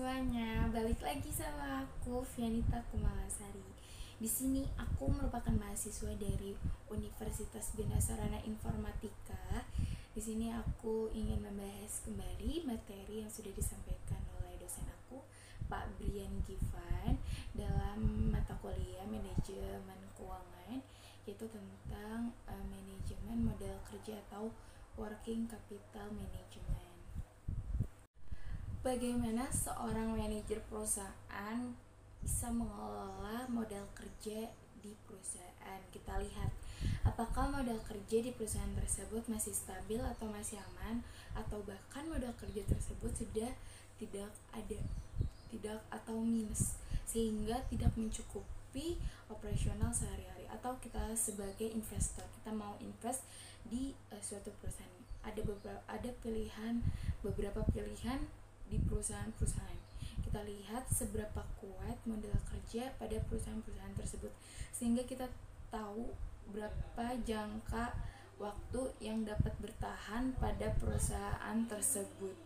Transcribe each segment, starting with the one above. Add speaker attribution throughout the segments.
Speaker 1: semuanya, balik lagi sama aku Vianita Kumalasari. Di sini aku merupakan mahasiswa dari Universitas Bina Sarana Informatika. Di sini aku ingin membahas kembali materi yang sudah disampaikan oleh dosen aku, Pak Brian Givan, dalam mata kuliah manajemen keuangan, yaitu tentang manajemen modal kerja atau working capital management. Bagaimana seorang manajer perusahaan bisa mengelola modal kerja di perusahaan? Kita lihat apakah modal kerja di perusahaan tersebut masih stabil atau masih aman, atau bahkan modal kerja tersebut sudah tidak atau minus, sehingga tidak mencukupi operasional sehari-hari. Atau kita sebagai investor, kita mau invest di suatu perusahaan, ada beberapa pilihan di perusahaan-perusahaan. Kita lihat seberapa kuat modal kerja pada perusahaan-perusahaan tersebut, sehingga kita tahu berapa jangka waktu yang dapat bertahan pada perusahaan tersebut.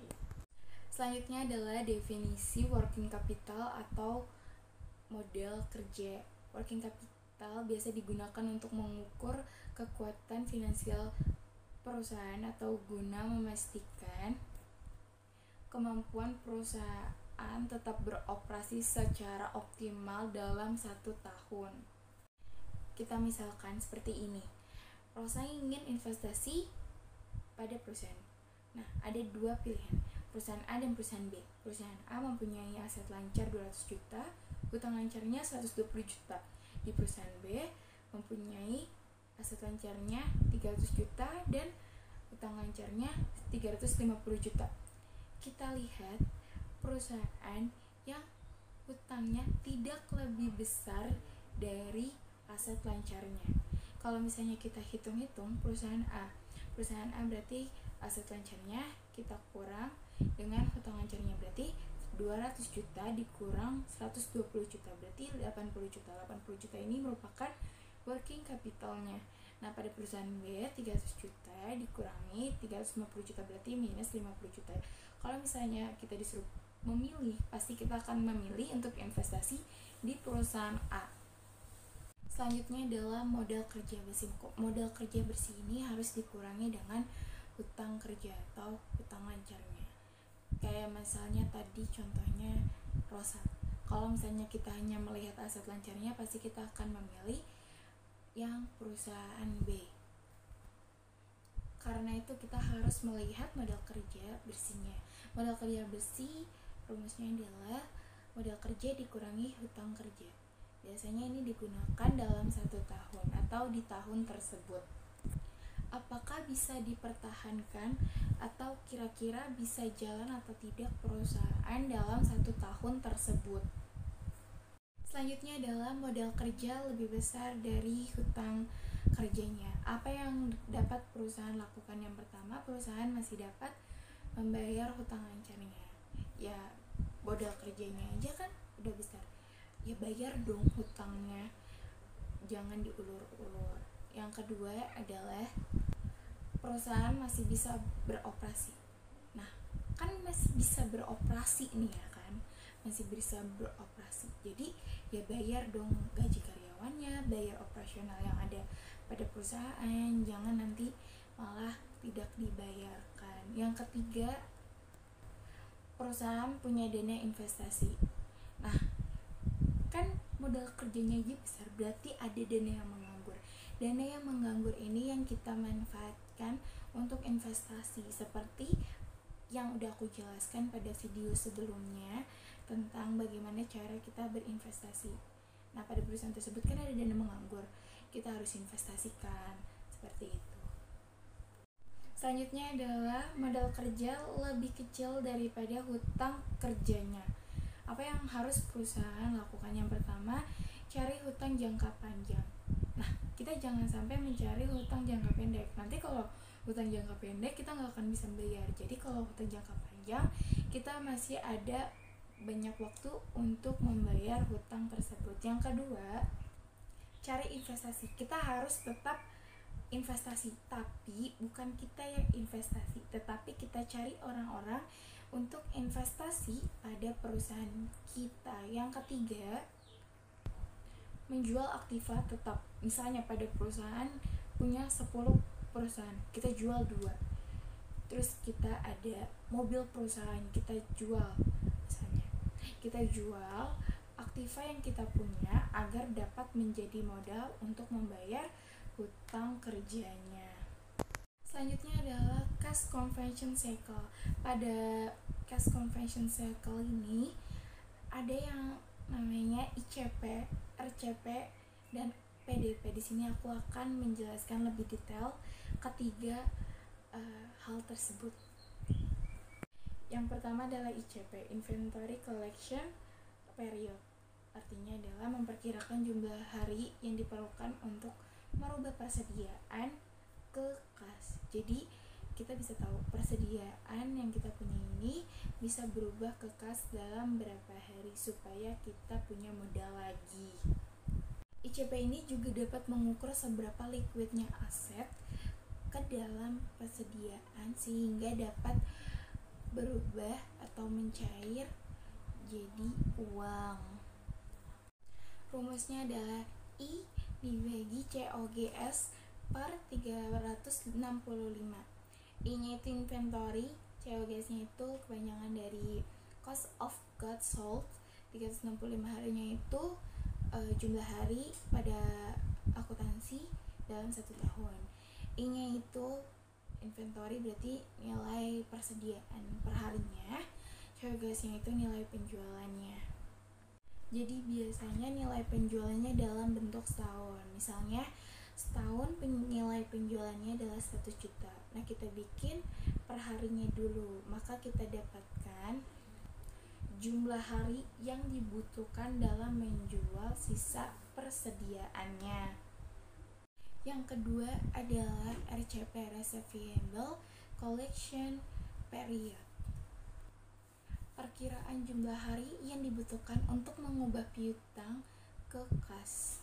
Speaker 1: Selanjutnya adalah definisi working capital atau modal kerja. Working capital biasa digunakan untuk mengukur kekuatan finansial perusahaan atau guna memastikan kemampuan perusahaan tetap beroperasi secara optimal dalam 1 tahun. Kita misalkan seperti ini, perusahaan ingin investasi pada perusahaan. Nah, ada 2 pilihan, perusahaan A dan perusahaan B. Perusahaan A mempunyai aset lancar 200 juta, hutang lancarnya 120 juta. Di perusahaan B mempunyai aset lancarnya 300 juta dan hutang lancarnya 350 juta. Kita lihat perusahaan yang hutangnya tidak lebih besar dari aset lancarnya. Kalau misalnya kita hitung-hitung perusahaan A berarti aset lancarnya kita kurang dengan hutang lancarnya, berarti 200 juta dikurang 120 juta, berarti 80 juta. 80 juta ini merupakan working capitalnya. Nah, pada perusahaan B 300 juta dikurangi 350 juta, berarti minus 50 juta. Kalau misalnya kita disuruh memilih, pasti kita akan memilih untuk investasi di perusahaan A. Selanjutnya adalah modal kerja bersih. Modal kerja bersih ini harus dikurangi dengan hutang kerja atau hutang lancarnya. Kayak misalnya tadi contohnya Rosa. Kalau misalnya kita hanya melihat aset lancarnya, pasti kita akan memilih yang perusahaan B. Karena itu kita harus melihat modal kerja bersihnya. Modal kerja bersih rumusnya adalah modal kerja dikurangi hutang kerja. Biasanya ini digunakan dalam 1 tahun atau di tahun tersebut. Apakah bisa dipertahankan atau kira-kira bisa jalan atau tidak perusahaan dalam 1 tahun tersebut? Selanjutnya adalah modal kerja lebih besar dari hutang kerjanya. Apa yang dapat perusahaan lakukan? Yang pertama, perusahaan masih dapat membayar hutang lancarnya. Ya, modal kerjanya aja kan udah besar, ya bayar dong hutangnya, jangan diulur-ulur. Yang kedua adalah perusahaan masih bisa beroperasi. Nah, kan masih bisa beroperasi nih ya kan, masih bisa beroperasi, jadi ya bayar dong gaji karyawannya, bayar operasional yang ada pada perusahaan, jangan nanti malah tidak dibayarkan. Yang ketiga, perusahaan punya dana investasi. Nah, kan modal kerjanya aja besar, berarti ada dana yang menganggur. Dana yang menganggur ini yang kita manfaatkan untuk investasi, seperti yang udah aku jelaskan pada video sebelumnya tentang bagaimana cara kita berinvestasi. Nah, pada perusahaan tersebut kan ada dana menganggur, kita harus investasikan, seperti itu. Selanjutnya adalah modal kerja lebih kecil daripada hutang kerjanya. Apa yang harus perusahaan lakukan? Yang pertama, cari hutang jangka panjang. Nah, kita jangan sampai mencari hutang jangka pendek. Nanti kalau hutang jangka pendek kita nggak akan bisa bayar. Jadi kalau hutang jangka panjang, kita masih ada banyak waktu untuk membayar hutang tersebut. Yang kedua, cari investasi. Kita harus tetap investasi, tapi bukan kita yang investasi, tetapi kita cari orang-orang untuk investasi pada perusahaan kita. Yang ketiga, menjual aktiva tetap. Misalnya pada perusahaan punya 10 perusahaan, kita jual 2. Terus kita ada mobil perusahaan, kita jual. Misalnya kita jual aktiva yang kita punya agar dapat menjadi modal untuk membayar hutang kerjanya. Selanjutnya adalah cash conversion cycle. Pada cash conversion cycle ini ada yang namanya ICP, RCP, dan PDP. Di sini aku akan menjelaskan lebih detail ketiga hal tersebut. Yang pertama adalah ICP, Inventory Collection Period. Artinya adalah memperkirakan jumlah hari yang diperlukan untuk merubah persediaan ke kas. Jadi kita bisa tahu persediaan yang kita punya ini bisa berubah ke kas dalam berapa hari supaya kita punya modal lagi. ICP ini juga dapat mengukur seberapa liquidnya aset ke dalam persediaan sehingga dapat berubah atau mencair jadi uang. Rumusnya adalah I dibagi COGS per 365. I-nya itu inventory, COGS-nya itu kepanjangan dari cost of goods sold. 365 harinya itu jumlah hari pada akuntansi dalam 1 tahun. I-nya itu inventory, berarti nilai persediaan per harinya. COGS-nya itu nilai penjualannya. Jadi biasanya nilai penjualannya dalam bentuk setahun. Misalnya setahun nilai penjualannya adalah 1 juta. Nah, kita bikin per harinya dulu. Maka kita dapatkan jumlah hari yang dibutuhkan dalam menjual sisa persediaannya. Yang kedua adalah RCP, Receivable Collection Period. Perkiraan jumlah hari yang dibutuhkan untuk mengubah piutang ke kas.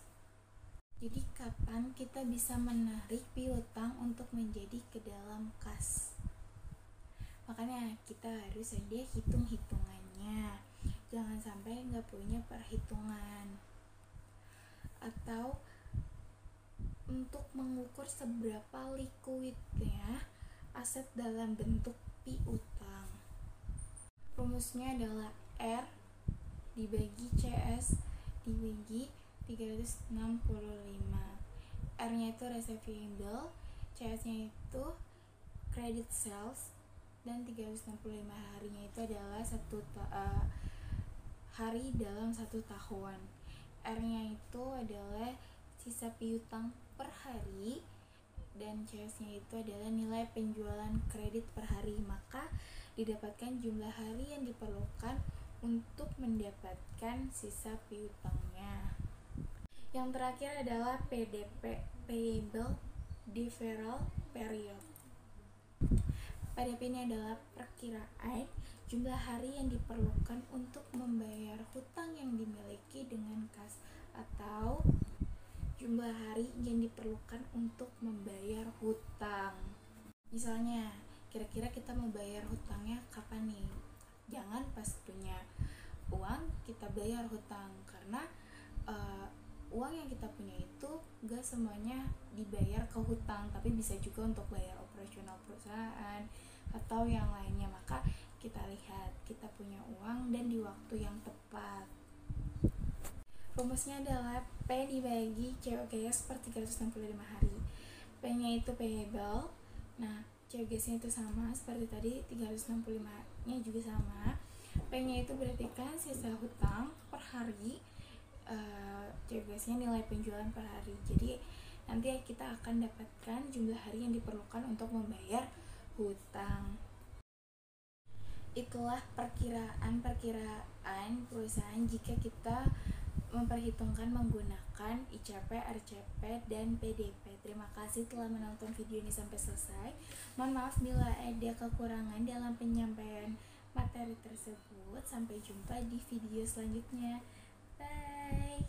Speaker 1: Jadi kapan kita bisa menarik piutang untuk menjadi ke dalam kas? Makanya kita harus ada hitung-hitungannya. Jangan sampai nggak punya perhitungan. Atau untuk mengukur seberapa liquidnya aset dalam bentuk piutang. Rumusnya adalah R dibagi CS dibagi 365. R-nya itu receivable, CS-nya itu credit sales, dan 365 harinya itu adalah hari dalam 1 tahun. R-nya itu adalah sisa piutang per hari, dan CS-nya itu adalah nilai penjualan kredit per hari. Maka didapatkan jumlah hari yang diperlukan untuk mendapatkan sisa piutangnya. Yang terakhir adalah PDP, Payable Deferral Period. PDP ini adalah perkiraan jumlah hari yang diperlukan untuk membayar hutang yang dimiliki dengan kas, atau jumlah hari yang diperlukan untuk membayar hutang. Misalnya, kira-kira kita mau bayar hutangnya kapan nih? Jangan pas punya uang kita bayar hutang, karena uang yang kita punya itu gak semuanya dibayar ke hutang, tapi bisa juga untuk bayar operasional perusahaan atau yang lainnya. Maka kita lihat kita punya uang dan di waktu yang tepat. Rumusnya adalah P dibagi COGS per 365 hari. P-nya itu payable. Nah, COGS-nya itu sama seperti tadi, 365-nya juga sama. P-nya itu berarti kan sisa hutang per hari, COGS-nya nilai penjualan per hari. Jadi nanti kita akan dapatkan jumlah hari yang diperlukan untuk membayar hutang. Itulah perkiraan perusahaan jika kita memperhitungkan menggunakan ICP, RCP, dan PDP. Terima kasih telah menonton video ini sampai selesai. Mohon maaf bila ada kekurangan dalam penyampaian materi tersebut. Sampai jumpa di video selanjutnya. Bye.